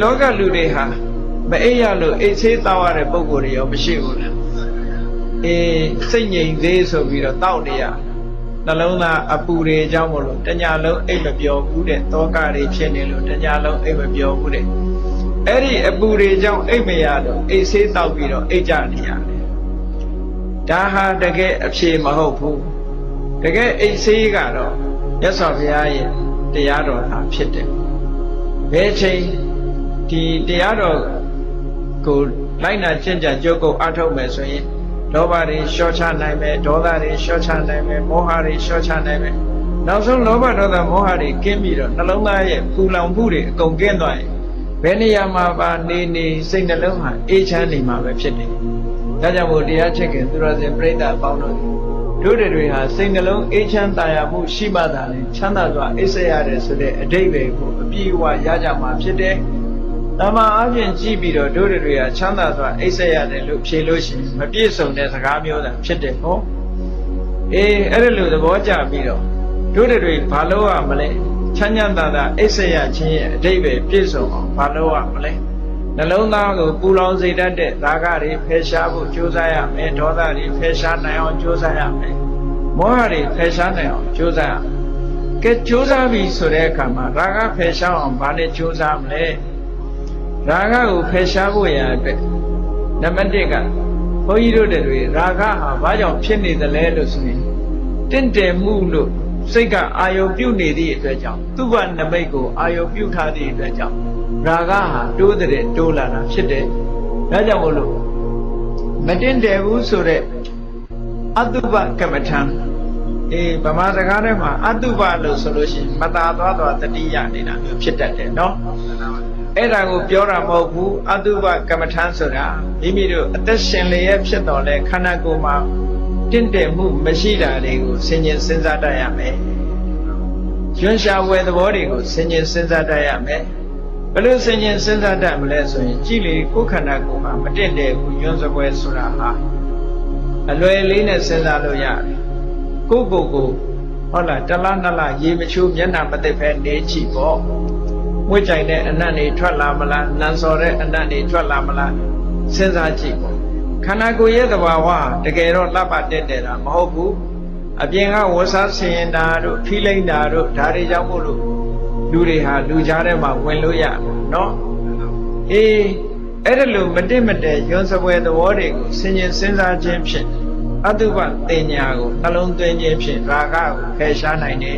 လောကလူတွေဟာမအိပ်ရလို့အိတ်ဆေးတောက်ရတဲ့ပုံကိုယ်တွေရောမရှိဘူးလားစိတ်ငြိမ်သေးဆိုပြီးတော့တောက်နေရနှလုံးသားအပူတွေအကြောင်းမလို့တညာလုံးအိတ်မပျော်ဘူးတဲ့တောကတွေဖြစ်နေလို့တညာလုံးအိတ်မပျော်ဘူးတဲ့အဲ့ဒီအပူတွေကြောင့်အိတ်မရတော့အိတ်ဆေးတောက်ပြီးတော့အိတ်ကြနေရတယ်ဒါဟာတကယ်အဖြေမဟုတ်ဘူးတကယ်အိတ်ဆေးကတော့မြတ်စွာဘုရားရဲ့တရားတော်ဟာဖြစ်တယ်ဘယ်ချိန်ဒီတရားတော်ကိုလိုက်နာကျင့်ကြံကြိုးကုပ်အားထုတ်မယ်ဆိုရင်လောဘတွေလျှော့ချနိုင်မယ်ဒေါသတွေလျှော့ချနိုင်မယ်မောဟတွေလျှော့ချနိုင်မယ်နောက်ဆုံးလောဘဒေါသမောဟတွေကင်းပြီးတော့နှလုံးသားရဲ့ပူလောင်မှုတွေအကုန်ကင်းသွားရင်ဘယ်နေရာမှာပါနေစိတ်နှလုံးဟာအေးချမ်းနေမှာပဲဖြစ်တယ်ဒါကြောင့်မို့တရားချစ်ခင်သူတော်စင်ပြိဿအပေါင်းတို့တွေဟာစိတ်နှလုံးအေးချမ်းသာယာမှုရှိမှသာလေချမ်းသာစွာအိပ်စက်ရတယ်ဆိုတဲ့အဓိပ္ပာယ်ကိုအပြည့်အဝရကြမှာဖြစ်တယ်။တမန်အပြင်ကြည့်ပြီးတော့တို့တွေဟာချမ်းသာစွာအိပ်စက်ရတယ်လို့ဖြေလို့ရှိရင်မပြည့်စုံတဲ့စကားမျိုးသာဖြစ်တယ်ဟော။အဲ့ဒါလို့သဘောကျပြီးတော့တို့တွေဘာလို့ရမလဲချမ်းချမ်းသာသာအိပ်စက်ရခြင်းရဲ့အဓိပ္ပာယ်ပြည့်စုံအောင်ဘာလို့ရမလဲနှလုံးသားကိုပူလောင်စေတတ်တဲ့ရာဂတွေဖယ်ရှားဖို့ကြိုးစားရမယ်ဒေါသတွေဖယ်ရှားနိုင်အောင်ကြိုးစားရမယ်မောဟတွေဖယ်ရှားနိုင်အောင်ကြိုးစားရမယ်ကဲကြိုးစားပြီဆိုတဲ့အခါမှာရာဂဖယ်ရှားအောင်ဘာနဲ့ကြိုးစားမလဲရာဂကိုဖယ်ရှားဖို့ရအတွက်နံပါတ်1ကဘုန်းကြီးတို့တွေရာဂဟာဘာကြောင့်ဖြစ်နေသလဲလို့ဆိုရင်တင့်တယ်မှုလို့စိတ်ကအာယုပြုနေသည့်အတွက်ကြောင့်သူ့ဘနမိတ်ကိုအာယုပြုထားသည့်အတွက်ကြောင့်ရာဂဟာတိုးတဲ့တိုးလာတာဖြစ်တယ်။ဒါကြောင့်မို့လို့မတင်တယ်ဘူးဆိုတဲ့အတုပကမ္မထံဗမာစကားထဲမှာအတုပလို့ဆိုလို့ရှိရင်မသာသွားတတိယနေတာမျိုးဖြစ်တတ်တယ်နော်။အဲ့ဒါကိုပြောတာမဟုတ်ဘူးအတုပကမ္မထံဆိုတာမိမိတို့အသက်ရှင်လျက်ဖြစ်တော်လဲခန္ဓာကိုယ်မှာတင့်တယ်မှုမရှိတာတွေကိုဆင်ញင်စဉ်းစားတတ်ရမယ်။ကျွမ်းရှာဝယ်သဘောတွေကိုဆင်ញင်စဉ်းစားတတ်ရမယ်။ဘယ်လိုဆင်ញင်စဉ်းစားတတ်မလဲဆိုရင်ကြည်လေကိုယ်ခန္ဓာကိုယ်မှာမတင့်တယ်ဘူးကျွန်းစပွဲဆိုတာဟာအလွယ်လေးနဲ့စဉ်းစားလို့ရတယ်။ကိုယ်ဟုတ်လားတလားနှစ်လားရေမချိုးမျက်နှာမသိပဲနေကြည့်ပေါ့။ဝှက်ကြိုင်တဲ့အနတ်တွေထွက်လာမလားနံစော်တဲ့အနတ်တွေထွက်လာမလားစဉ်းစားကြည့်ပေါ့။ခန္ဓာကိုယ်ရဲ့သဘာဝတကယ်တော့လှပတက်တယ်တာမဟုတ်ဘူး။အပြင်ကဝဆဆင်းရင်တာတို့ဖိလိမ့်တာတို့ဒါတွေကြောင့်မို့လို့လူတွေဟာလူကြားထဲမှာဝင်လို့ရနော်အဲ့ဒါလို့မတက်မတဲရွံစပွဲသဘောတွေကိုဆင်ញင်စဉ်းစားခြင်းဖြင့်အတုပတင်ညာကိုနှလုံးသွင်းခြင်းဖြင့်ရာဂကိုဖယ်ရှားနိုင်တယ်